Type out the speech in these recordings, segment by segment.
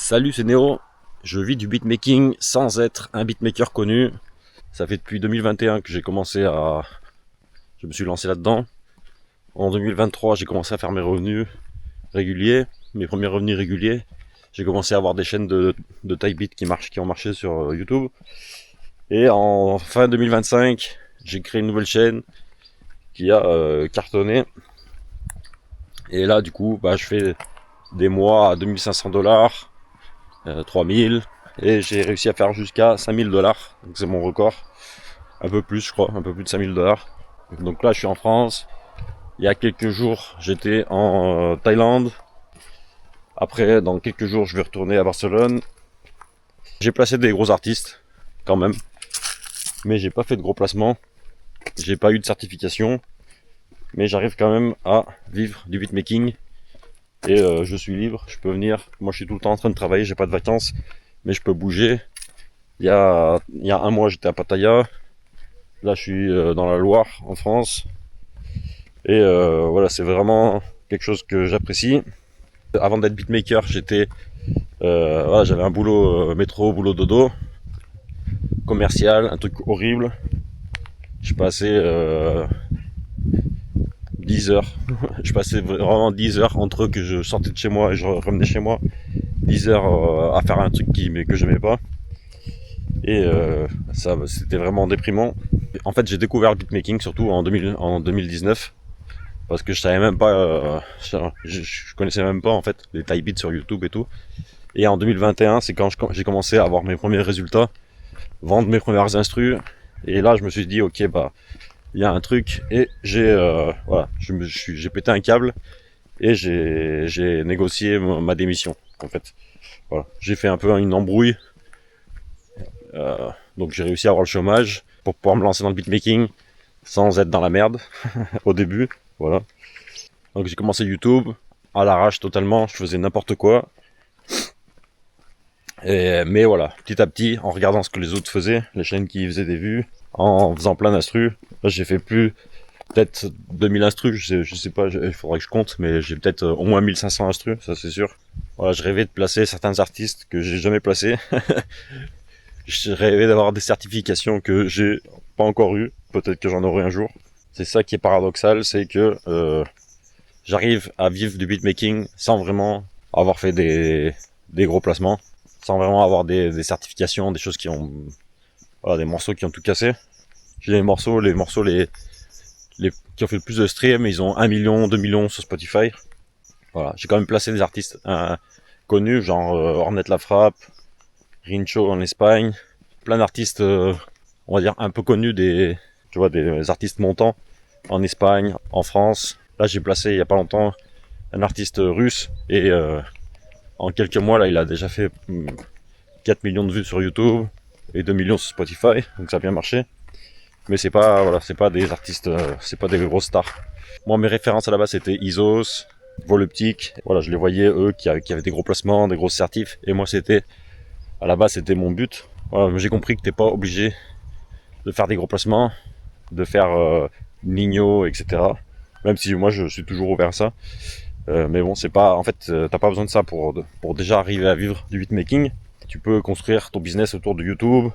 Salut, c'est Néo. Je vis du beatmaking sans être un beatmaker connu. Ça fait depuis 2021 que je me suis lancé là-dedans. En 2023, j'ai commencé à faire mes revenus réguliers, mes premiers revenus réguliers. J'ai commencé à avoir des chaînes de type beat qui ont marché sur YouTube. Et en fin 2025, j'ai créé une nouvelle chaîne qui a cartonné. Et là, du coup, je fais des mois à $2500, 3000, et j'ai réussi à faire jusqu'à $5000. Donc c'est mon record. Un peu plus, je crois, un peu plus de $5000. Donc là, je suis en France. Il y a quelques jours, j'étais en Thaïlande. Après, dans quelques jours, je vais retourner à Barcelone. J'ai placé des gros artistes, quand même. Mais j'ai pas fait de gros placements. J'ai pas eu de certification. Mais j'arrive quand même à vivre du beatmaking. Et je suis libre, je peux venir. Moi, je suis tout le temps en train de travailler, j'ai pas de vacances. Mais je peux bouger. Il y a un mois, j'étais à Pattaya. Là, je suis dans la Loire, en France. Et voilà, c'est vraiment quelque chose que j'apprécie. Avant d'être beatmaker, j'avais un boulot métro, boulot dodo, commercial, un truc horrible. Je passais 10 heures. Je passais vraiment 10 heures entre que je sortais de chez moi et je revenais chez moi. 10 heures à faire un truc que j'aimais pas. Et ça, c'était vraiment déprimant. En fait, j'ai découvert le beatmaking surtout en 2019. Parce que je savais même pas, je connaissais même pas en fait les type beats sur YouTube et tout. Et en 2021, c'est quand j'ai commencé à avoir mes premiers résultats, vendre mes premières instrus. Et là, je me suis dit, ok, il y a un truc. Et j'ai pété un câble et j'ai négocié ma démission en fait. Voilà, j'ai fait un peu une embrouille. Donc j'ai réussi à avoir le chômage pour pouvoir me lancer dans le beatmaking sans être dans la merde au début. Voilà. Donc j'ai commencé YouTube à l'arrache totalement, je faisais n'importe quoi. Mais voilà, petit à petit, en regardant ce que les autres faisaient, les chaînes qui faisaient des vues, en faisant plein d'instrus. Là, j'ai fait peut-être 2000 instrus, je sais pas, il faudrait que je compte, mais j'ai peut-être au moins 1500 instrus, ça c'est sûr. Voilà, je rêvais de placer certains artistes que j'ai jamais placés. Je rêvais d'avoir des certifications que j'ai pas encore eues, peut-être que j'en aurai un jour. C'est ça qui est paradoxal, c'est que j'arrive à vivre du beatmaking sans vraiment avoir fait des gros placements, sans vraiment avoir des certifications, des choses des morceaux qui ont tout cassé. J'ai les morceaux qui ont fait le plus de streams, ils ont 1 million, 2 millions sur Spotify. Voilà, j'ai quand même placé des artistes connus, genre Ornette La Frappe, Rincho en Espagne, plein d'artistes, on va dire un peu connus, des artistes montants en Espagne, en France. Là, j'ai placé il y a pas longtemps un artiste russe et en quelques mois, là, il a déjà fait 4 millions de vues sur YouTube et 2 millions sur Spotify, donc ça a bien marché. Mais c'est pas des artistes, c'est pas des grosses stars. Moi, mes références à la base, c'était Isos, Voluptic. Voilà, je les voyais, eux, qui avaient des gros placements, des grosses certifs. Et moi, à la base, c'était mon but. Voilà, j'ai compris que t'es pas obligé de faire des gros placements, de faire Nino, etc. Même si moi, je suis toujours ouvert à ça. Mais bon, en fait, t'as pas besoin de ça pour déjà arriver à vivre du beatmaking. Tu peux construire ton business autour de YouTube,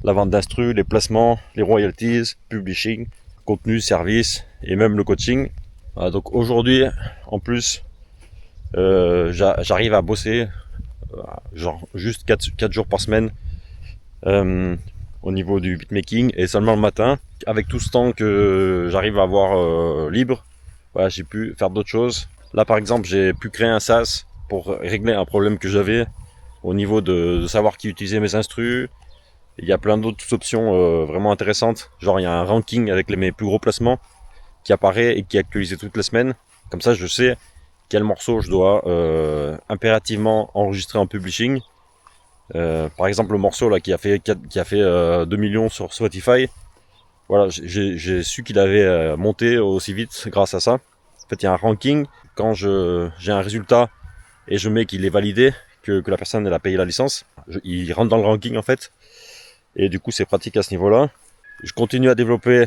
la vente d'instru, les placements, les royalties, publishing, contenu, service et même le coaching. Donc aujourd'hui, en plus, j'arrive à bosser genre juste 4 jours par semaine au niveau du beatmaking et seulement le matin. Avec tout ce temps que j'arrive à avoir libre, voilà, j'ai pu faire d'autres choses. Là par exemple, j'ai pu créer un SaaS pour régler un problème que j'avais au niveau de savoir qui utilisait mes instrus. Il y a plein d'autres options vraiment intéressantes. Genre il y a un ranking avec mes plus gros placements qui apparaît et qui est actualisé toutes les semaines. Comme ça je sais quel morceau je dois impérativement enregistrer en publishing. Par exemple le morceau là qui a fait 2 millions sur Spotify. Voilà, j'ai su qu'il avait monté aussi vite grâce à ça. En fait il y a un ranking. Quand j'ai un résultat et je mets qu'il est validé, que la personne elle a payé la licence, il rentre dans le ranking en fait. Et du coup, c'est pratique à ce niveau-là. Je continue à développer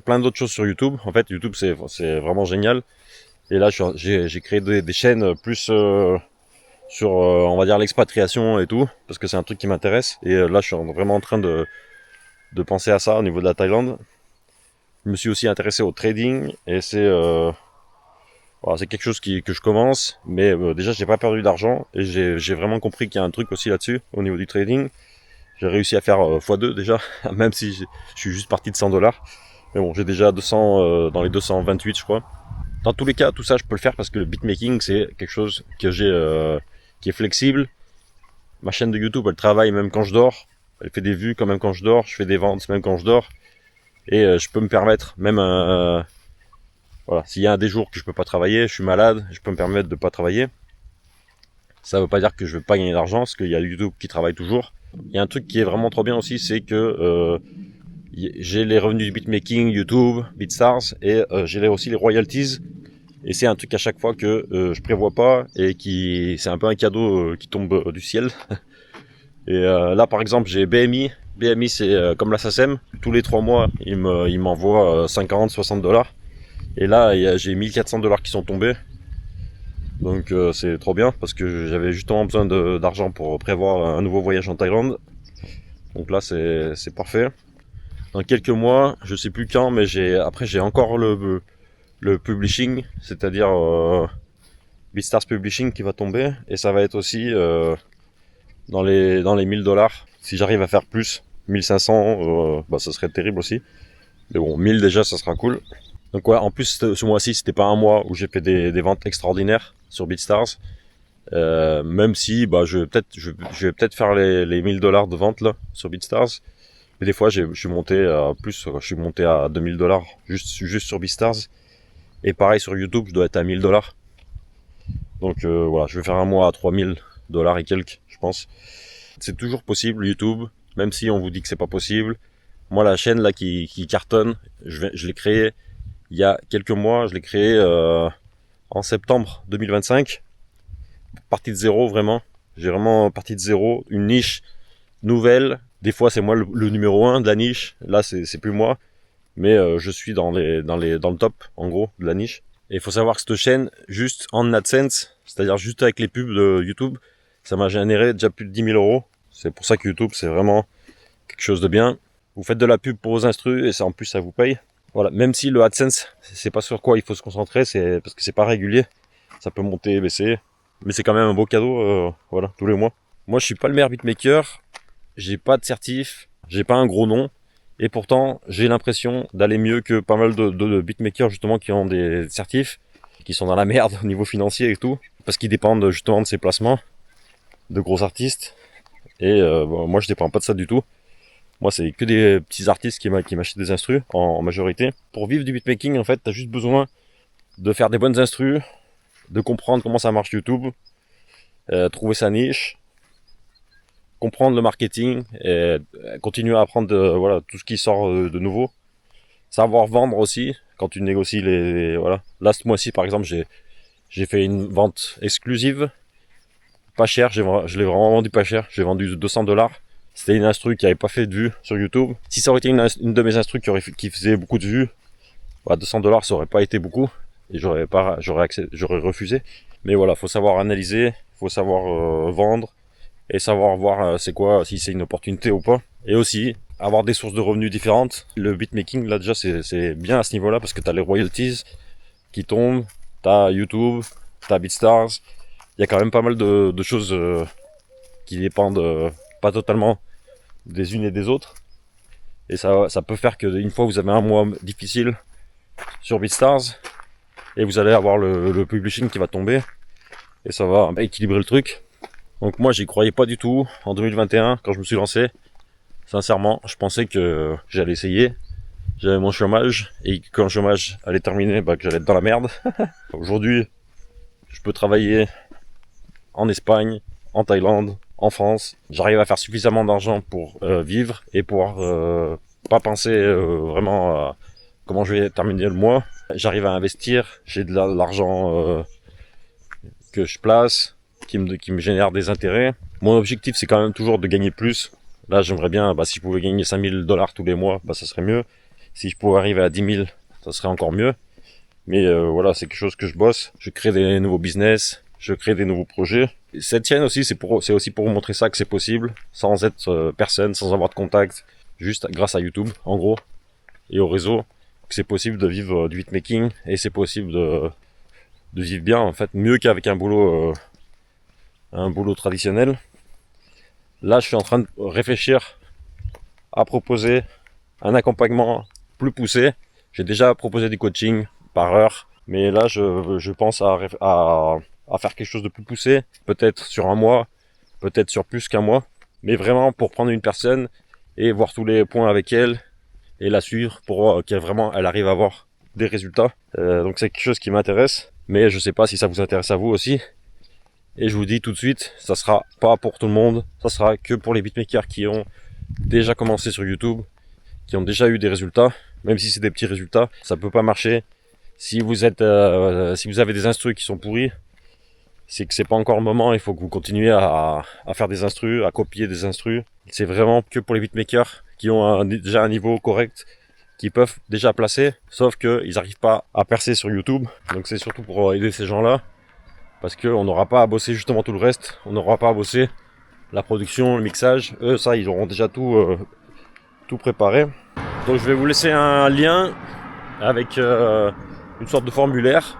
plein d'autres choses sur YouTube. En fait, YouTube, c'est vraiment génial. Et là, j'ai créé des chaînes plus sur on va dire l'expatriation et tout, parce que c'est un truc qui m'intéresse. Et là, je suis vraiment en train de penser à ça au niveau de la Thaïlande. Je me suis aussi intéressé au trading et voilà, c'est quelque chose que je commence, mais déjà j'ai pas perdu d'argent et j'ai vraiment compris qu'il y a un truc aussi là-dessus au niveau du trading. J'ai réussi à faire x2 déjà, même si je suis juste parti de 100 $. Mais bon, j'ai déjà 200 dans les 228 je crois. Dans tous les cas, tout ça je peux le faire parce que le beatmaking c'est quelque chose que j'ai qui est flexible. Ma chaîne de YouTube elle travaille même quand je dors, elle fait des vues quand même quand je dors, je fais des ventes même quand je dors et je peux me permettre même voilà, s'il y a des jours que je peux pas travailler, je suis malade, je peux me permettre de pas travailler. Ça veut pas dire que je vais pas gagner d'argent, parce qu'il y a YouTube qui travaille toujours. Il y a un truc qui est vraiment trop bien aussi, c'est que j'ai les revenus du beatmaking, YouTube, BeatStars, et j'ai aussi les royalties. Et c'est un truc à chaque fois que je prévois pas, et c'est un peu un cadeau qui tombe du ciel. Et là par exemple j'ai BMI. BMI c'est comme la SACEM, tous les 3 mois il m'envoie 50, 60 $. Et là j'ai 1400 $ qui sont tombés. Donc c'est trop bien parce que j'avais justement besoin d'argent pour prévoir un nouveau voyage en Thaïlande. Donc là c'est parfait. Dans quelques mois, je sais plus quand, mais j'ai encore le publishing, c'est-à-dire BeatStars Publishing qui va tomber, et ça va être aussi dans les 1000 $. Si j'arrive à faire plus, 1500, bah ça serait terrible aussi. Mais bon, 1000 déjà, ça sera cool. Donc ouais, en plus ce mois-ci, c'était pas un mois où j'ai fait des ventes extraordinaires sur BeatStars. Même si bah je vais peut-être faire les 1000 $ de vente là sur BeatStars. Mais des fois je suis monté à plus, je suis monté à 2000 $ juste sur BeatStars. Et pareil sur YouTube, je dois être à 1000 $. Donc voilà, je vais faire un mois à 3000 $ et quelques, je pense. C'est toujours possible YouTube, même si on vous dit que c'est pas possible. Moi la chaîne là qui cartonne, je l'ai créée il y a quelques mois, je l'ai créée en septembre 2025. Partie de zéro vraiment. J'ai vraiment parti de zéro, une niche nouvelle. Des fois c'est moi le numéro 1 de la niche. Là c'est plus moi, mais je suis dans le top en gros de la niche. Et il faut savoir que cette chaîne, juste en AdSense, c'est-à-dire juste avec les pubs de YouTube, ça m'a généré déjà plus de 10 000 €. C'est pour ça que YouTube c'est vraiment quelque chose de bien. Vous faites de la pub pour vos instrus et ça en plus ça vous paye. Voilà, même si le AdSense c'est pas sur quoi il faut se concentrer, c'est parce que c'est pas régulier. Ça peut monter, baisser. Mais c'est quand même un beau cadeau, voilà, tous les mois. Moi, je suis pas le meilleur beatmaker, j'ai pas de certif, j'ai pas un gros nom, et pourtant, j'ai l'impression d'aller mieux que pas mal de beatmakers, justement, qui ont des certifs, qui sont dans la merde au niveau financier et tout, parce qu'ils dépendent justement de ces placements, de gros artistes, et bon, moi, je dépends pas de ça du tout. Moi, c'est que des petits artistes qui m'achètent des instrus, en majorité. Pour vivre du beatmaking, en fait, t'as juste besoin de faire des bonnes instrus, de comprendre comment ça marche YouTube, trouver sa niche, comprendre le marketing, et continuer à apprendre voilà, tout ce qui sort de nouveau. Savoir vendre aussi, quand tu négocies voilà. Là, ce mois-ci, par exemple, j'ai fait une vente exclusive, pas cher, je l'ai vraiment vendu pas cher, j'ai vendu 200 $. C'était une instru qui avait pas fait de vues sur YouTube. Si ça aurait été une de mes instrus qui faisait beaucoup de vues, bah 200 $, ça aurait pas été beaucoup. Et j'aurais refusé. Mais voilà, faut savoir analyser, faut savoir vendre et savoir voir c'est quoi, si c'est une opportunité ou pas. Et aussi avoir des sources de revenus différentes. Le beatmaking là déjà c'est bien à ce niveau-là parce que t'as les royalties qui tombent, t'as YouTube, t'as BeatStars. Il y a quand même pas mal de choses qui dépendent pas totalement des unes et des autres. Et ça peut faire qu'une fois vous avez un mois difficile sur BeatStars, et vous allez avoir le publishing qui va tomber et ça va équilibrer le truc. Donc moi j'y croyais pas du tout en 2021 quand je me suis lancé. Sincèrement, je pensais que j'allais essayer. J'avais mon chômage et quand le chômage allait terminer, bah, que j'allais être dans la merde. Aujourd'hui, je peux travailler en Espagne, en Thaïlande, en France. J'arrive à faire suffisamment d'argent pour vivre et pour pas penser vraiment à comment je vais terminer le mois. J'arrive à investir, j'ai de l'argent que je place, qui me génère des intérêts. Mon objectif c'est quand même toujours de gagner plus. Là j'aimerais bien, bah, si je pouvais gagner 5000 $ tous les mois, bah, ça serait mieux. Si je pouvais arriver à 10 000, ça serait encore mieux. Mais voilà, c'est quelque chose que je bosse. Je crée des nouveaux business, je crée des nouveaux projets. Cette chaîne aussi, c'est aussi pour vous montrer ça que c'est possible, sans être personne, sans avoir de contact, juste grâce à YouTube, en gros, et au réseau, que c'est possible de vivre du hitmaking, et c'est possible de vivre bien, en fait, mieux qu'avec un boulot traditionnel. Là, je suis en train de réfléchir à proposer un accompagnement plus poussé. J'ai déjà proposé du coaching par heure, mais là, je pense à faire quelque chose de plus poussé, peut-être sur un mois, peut-être sur plus qu'un mois, mais vraiment pour prendre une personne et voir tous les points avec elle et la suivre pour qu'elle arrive à avoir des résultats. Donc c'est quelque chose qui m'intéresse, mais je sais pas si ça vous intéresse à vous aussi. Et je vous dis tout de suite, ça sera pas pour tout le monde, ça sera que pour les beatmakers qui ont déjà commencé sur YouTube, qui ont déjà eu des résultats, même si c'est des petits résultats, ça peut pas marcher. Si vous avez des instrus qui sont pourris, c'est que c'est pas encore le moment, il faut que vous continuez à faire des instrus, à copier des instrus. C'est vraiment que pour les beatmakers qui ont déjà un niveau correct, qui peuvent déjà placer, sauf qu'ils n'arrivent pas à percer sur YouTube. Donc c'est surtout pour aider ces gens-là, parce qu'on n'aura pas à bosser justement tout le reste, on n'aura pas à bosser la production, le mixage. Eux, ça, ils auront déjà tout préparé. Donc je vais vous laisser un lien avec une sorte de formulaire.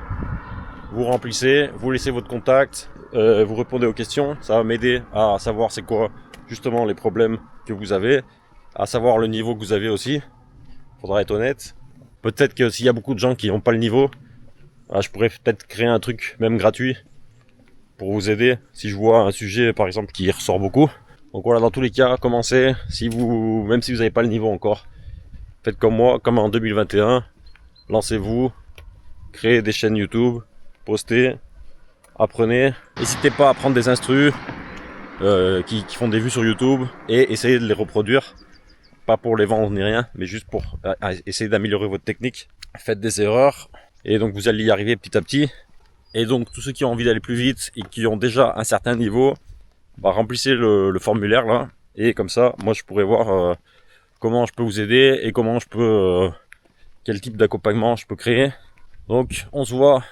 Vous remplissez, vous laissez votre contact, vous répondez aux questions. Ça va m'aider à savoir c'est quoi justement les problèmes que vous avez, à savoir le niveau que vous avez aussi. Faudra être honnête. Peut-être que s'il y a beaucoup de gens qui n'ont pas le niveau, je pourrais peut-être créer un truc même gratuit pour vous aider si je vois un sujet par exemple qui ressort beaucoup. Donc voilà, dans tous les cas, commencez, même si vous n'avez pas le niveau encore, faites comme moi, comme en 2021, lancez-vous, créez des chaînes YouTube, postez, apprenez, n'hésitez pas à prendre des instrus qui font des vues sur YouTube et essayez de les reproduire, pas pour les vendre ni rien, mais juste pour essayer d'améliorer votre technique. Faites des erreurs et donc vous allez y arriver petit à petit. Et donc tous ceux qui ont envie d'aller plus vite et qui ont déjà un certain niveau, remplissez le formulaire là, et comme ça, moi je pourrais voir comment je peux vous aider et comment je peux, quel type d'accompagnement je peux créer. Donc on se voit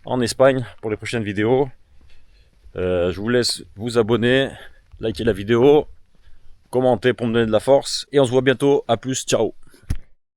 en Espagne pour les prochaines vidéos. Je vous laisse vous abonner, liker la vidéo, commenter pour me donner de la force, et on se voit bientôt. À plus, ciao.